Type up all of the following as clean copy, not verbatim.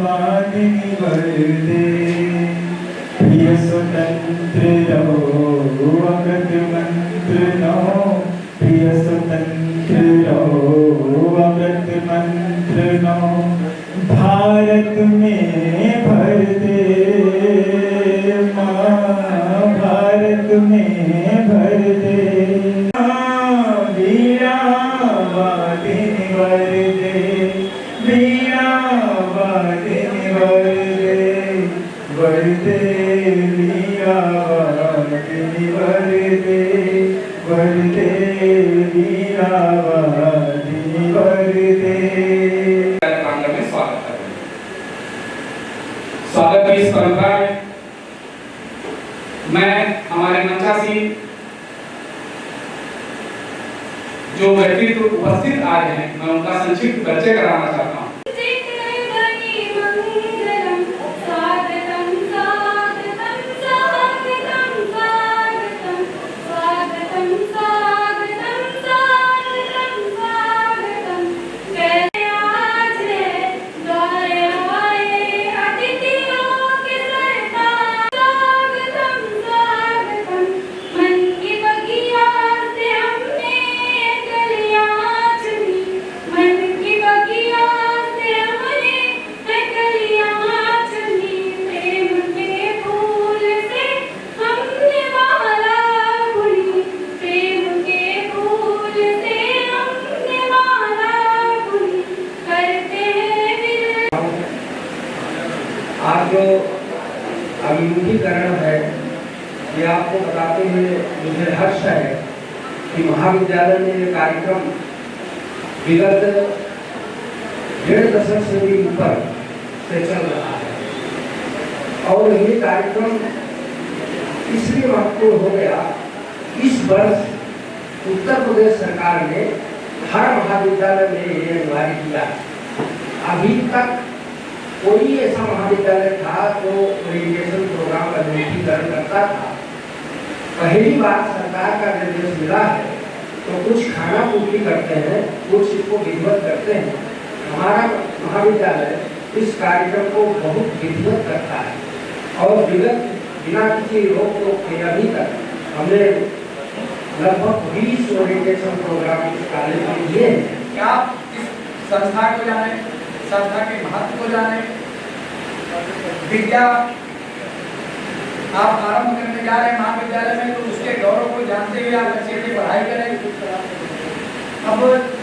वादिनी वरदे प्रिय स्वतंत्र रहो अमृत मंत्र नो प्रिय स्वतंत्र रहो अमृत मंत्र नो भारत में भर दे माँ भारत में भर दे वीणा वादिनी वरदे वीणा वादिनी वरदे वीणा वादिनी वरदे वीणा वादिनी वरदे। स्वागत की इस परंपरा में मैं हमारे मंचासी जो व्यक्तित्व उपस्थित आए हैं मैं उनका संक्षिप्त परिचय कराना चाहता हूँ। आज जो अभिमुखीकरण है ये आपको बताते हुए मुझे हर्ष है कि महाविद्यालय में ये कार्यक्रम विगत 1.5 दशक से भी ऊपर से चल रहा है और ये कार्यक्रम इसलिए महत्वपूर्ण हो गया। इस वर्ष उत्तर प्रदेश सरकार ने हर महाविद्यालय में ये अनिवार्य किया। अभी तक कोई ऐसा महाविद्यालय था जो ओरिएंटेशन प्रोग्राम का निरीक्षण करता था। पहली बार सरकार का निर्देश मिला है तो कुछ खाना पूर्ति करते हैं, कुछ इसको विधिवत करते हैं। हमारा महाविद्यालय इस कार्यक्रम को बहुत विधिवत करता है और विगत बिना किसी रोक टोक के अभी तक हमने लगभग 20 ओरिएंटेशन प्रोग्राम इस कॉलेज में किए हैं। क्या आप इस संस्था को जाने, संस्था के महत्व को जाने, विद्या आप आरंभ करने जा रहे हैं महाविद्यालय में तो उसके गौरव को जानते हुए आप अच्छे से पढ़ाई करें। अब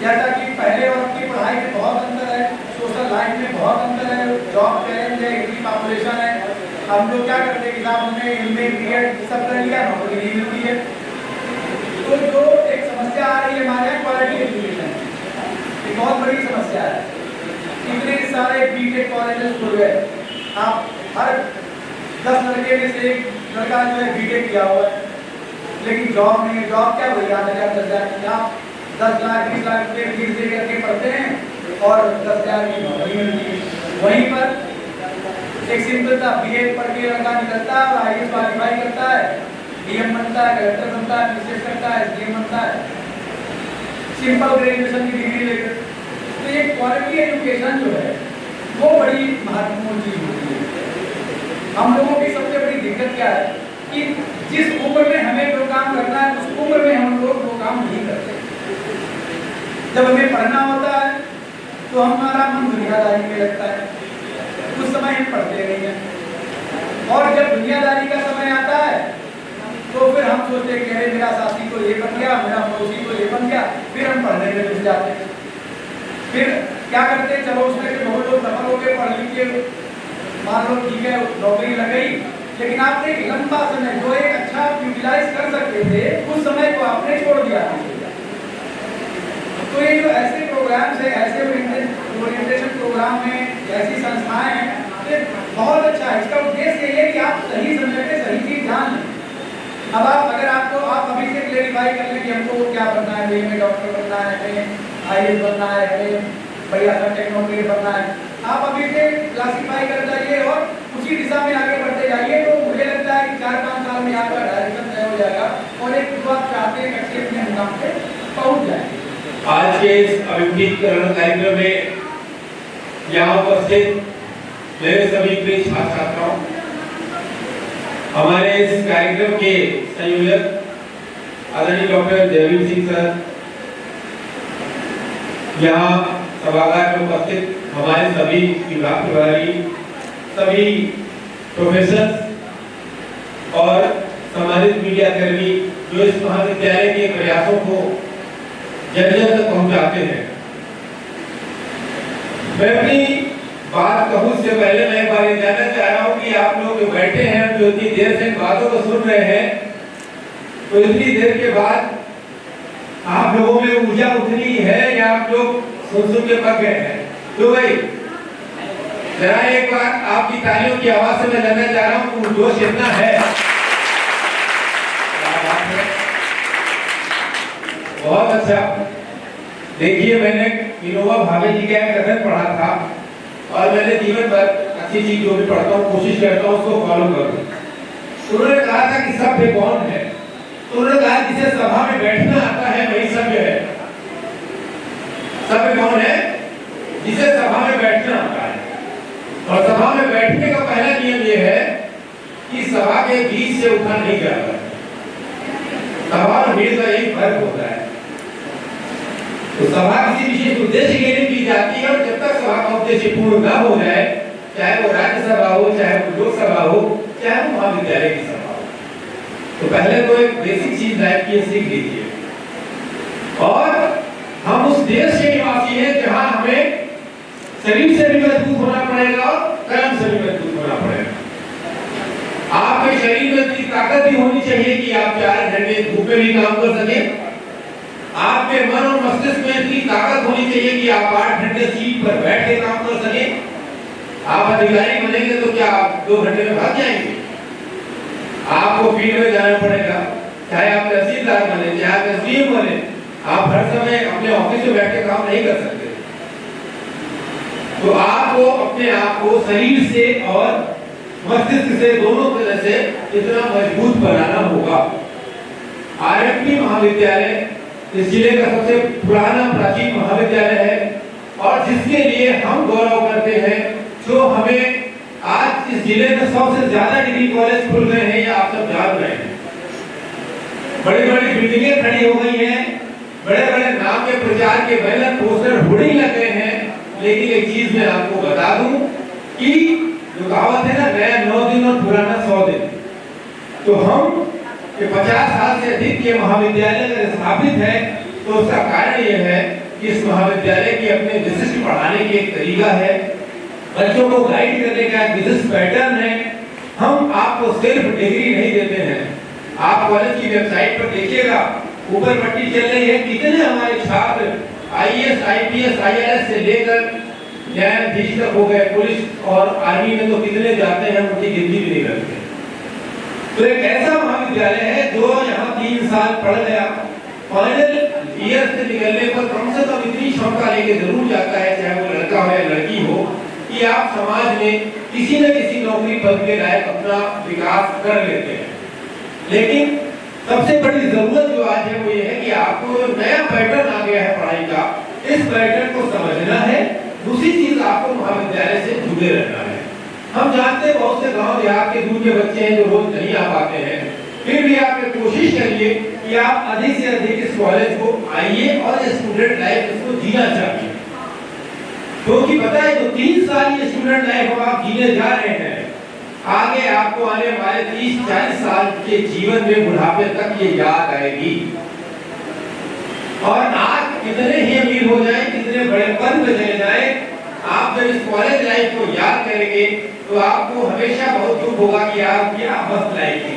जैसा कि पहले वक्त की पढ़ाई में बहुत अंतर है, सोशल लाइफ में बहुत अंतर है, जॉब चैलेंज है, इतनी पॉपुलेशन है। हम लोग क्या करते हैं कि हमने एमए बीएड सब कर लिया, नौकरी नहीं मिलती है। तो जो एक समस्या आ रही है हमारे यहाँ क्वालिटी एजुकेशन, एक बहुत बड़ी समस्या है। इतने सारे बीटेक कॉलेजेस खुल गए, आप हर 10 लड़के में से एक लड़का जो है बीटेक किया हुआ है, लेकिन जॉब नहीं है। जॉब क्या हुई? 10,000 आप 10 लाख 20 लाख रुपये फीस दे करके पढ़ते हैं और 10,000 की नौकरी मिलती है। वहीं पर एक सिंपल सा बीए पढ़ के लड़का निकलता है और आईएएस क्वालिफाई करता है, डीएम बनता है, कलेक्टर बनता है, मिनिस्टर करता है, एसडीएम बनता है, सिंपल ग्रेजुएशन की डिग्री लेकर। तो ये क्वालिटी एजुकेशन जो है वो बड़ी महत्वपूर्ण चीज होती है। हम लोगों की सबसे बड़ी दिक्कत क्या है कि जिस उम्र में हमें जो काम करना है उस उम्र में हम लोग वो काम नहीं करते। जब हमें पढ़ना होता है तो हमारा मन दुनियादारी में लगता है, उस समय हम पढ़ते नहीं हैं। और जब दुनियादारी का समय आता है तो फिर हम सोचते हैं कि अरे मेरा साथी तो ये बन गया, मेरा पड़ोसी तो ये बन गया, फिर हम पढ़ने में घुस जाते हैं। फिर क्या करते हैं, चलो उसमें से बहुत लोग सफल हो गए, पढ़ लिख के मान लो ठीक है नौकरी लग गई, लेकिन आपने एक लंबा समय जो एक अच्छा यूटिलाइज कर सकते थे उस समय को आपने छोड़ दिया। तो ये जो ऐसे प्रोग्राम्स है, ऐसे ओरिएंटेशन प्रोग्राम में ऐसी संस्थाएं हैं, ये बहुत अच्छा है। इसका उद्देश्य ये है कि आप सही समय पे सही चीज जान लें। अब अगर आपको आप अभी से क्लेरिफाई कर लें कि हमको क्या बनना है, में डॉक्टर बनना है, आईएएस बनना है, बढ़िया सा टेक्नोक्रेट बनना है, आप अभी से क्लासिफाई कर जाइए और उसी दिशा में आगे बढ़ते जाइए। तो मुझे लगता है कि 4-5 साल में आपका डायरेक्शन तय हो जाएगा और एक जो आप चाहते हैं अच्छे अपने मुकाम पे पहुंच जाएंगे। आज के इस अभिमुखीकरण कार्यक्रम में यहाँ उपस्थित मेरे सभी प्रिय छात्र छात्राओं, हमारे इस कार्यक्रम के संयोजक आदरणीय डॉक्टर जयवीर सिंह सर, यहाँ सभागार में उपस्थित हमारे सभी विभाग प्रभारी, सभी प्रोफेसर और सम्मानित मीडिया कर्मी जो इस महाविद्यालय के प्रयासों को जन जन तक पहुंचाते हैं। मैं अपनी बात कहूं से पहले मैं एक बार ये जानना चाह रहा हूं कि आप लोग जो बैठे हैं, जो इतनी देर से इन बातों को सुन रहे हैं, तो इतनी देर के बाद आप लोगों में ऊर्जा उतनी है या आप लोग सुन के पक गए हैं? तो भाई जरा एक बार आपकी तालियों की आवाज से मैं जानना चाह रहा हूं कि जोश कितना है। बहुत अच्छा। देखिए, मैंने विनोबा भावे जी का एक कथन पढ़ा था और मैंने जीवन भर अच्छी चीज जो भी पढ़ता हूँ कोशिश करता हूँ उसको फॉलो करूँ। उन्होंने कहा था कि सभ्य कौन है? तो उन्होंने कहा जिसे सभा में बैठना आता है वही सभ्य है। सभ्य कौन है? जिसे सभा में बैठना आता है। और सभा में बैठने का पहला नियम यह है कि सभा के बीच से उठा नहीं जाता। सभा और भीड़ का यही फर्क होता है। तो सभा किसी विशेष उद्देश्य के लिए की जाती है और जब तक सभा का उद्देश्य पूर्ण न हो जाए, चाहे वो राज्यसभा हो, चाहे वो लोकसभा हो, चाहे वो महाविद्यालय की सभा हो, तो पहले तो एक बेसिक चीज लाइफ की सीख लीजिए। और हम उस देश के निवासी हैं जहां हमें शरीर से भी मजबूत होना पड़ेगा और कर्म से भी मजबूत होना पड़ेगा। आपके शरीर में इतनी ताकत भी होनी चाहिए कि आप 4 घंटे धूप में भी काम कर सकें। आपके मन और मस्तिष्क में इतनी ताकत होनी चाहिए कि आप 8 घंटे सीट पर बैठ के काम कर सकें। आप अधिकारी बनेंगे तो क्या आप 2 घंटे में भाग जाएंगे? आपको फील्ड में जाना पड़ेगा, चाहे आप तहसीलदार बने, चाहे आप एसडीएम बने, आप हर समय अपने ऑफिस में बैठ के काम नहीं कर सकते। तो आपको अपने आप को शरीर से और मस्तिष्क से दोनों तरह से इतना मजबूत बनाना होगा। आरएमपी महाविद्यालय इस जिले का सबसे पुराना प्राचीन महाविद्यालय है और जिसके लिए हम गौरव करते हैं। जो हमें आज इस जिले में सबसे ज्यादा डिग्री कॉलेज खुल गए हैं, या आप सब जान रहे हैं। बड़ी बड़ी बिल्डिंगें खड़ी हो गई हैं, बड़े बड़े नाम के प्रचार के बैनर, पोस्टर, होर्डिंग लगे हैं। लेकिन एक चीज मैं आपको बता दूं कि जो कहावत है ना, नया 9 दिन और पुराना 100 दिन, तो हम कि 50 साल से अधिक के महाविद्यालय अगर स्थापित है तो उसका कारण यह है कि इस महाविद्यालय की अपने विशिष्ट पढ़ाने की एक तरीका है, बच्चों को गाइड करने का एक विशिष्ट पैटर्न है। हम आपको सिर्फ डिग्री नहीं देते हैं। आप कॉलेज की वेबसाइट पर देखिएगा, ऊपर पट्टी चल रही है, कितने हमारे छात्र आईएएस, आईपीएस, आईआरएस से लेकर न्यायाधीश तक हो गए। पुलिस और आर्मी में तो कितने जाते हैं, उनकी गिनती भी नहीं करते। तो एक ऐसा महाविद्यालय है जो यहाँ 3 साल पढ़ गया, फाइनल ईयर से निकलने पर कम से कम इतनी क्षमता लेके जरूर जाता है, चाहे वो लड़का हो या लड़की हो, कि आप समाज में किसी न किसी नौकरी पद के लायक अपना विकास कर लेते हैं। लेकिन सबसे बड़ी जरूरत जो आज है वो ये है कि आपको नया पैटर्न आ गया है पढ़ाई का, इस पैटर्न को समझना है। दूसरी चीज, आपको महाविद्यालय से जुड़े रहना है। हम जानते हैं बहुत से गांव देहात के दूर के बच्चे हैं जो रोज नहीं आ पाते हैं, फिर भी आप कोशिश करिए कि आप अधिक से अधिक इस कॉलेज को आइए और स्टूडेंट लाइफ इसको जीना चाहिए। क्योंकि पता है जो 3 साल ये स्टूडेंट लाइफ आप जीने जा रहे हैं, आगे आपको आने वाले 30-40 साल के जीवन में बुढ़ापे तक ये याद आएगी। और आज कितने ही अमीर हो जाए, कितने बड़े पद पे चले जाए, आप जब इस कॉलेज लाइफ को याद करेंगे तो आपको हमेशा बहुत दुख होगा कि यार क्या मस्त लाइफ थी।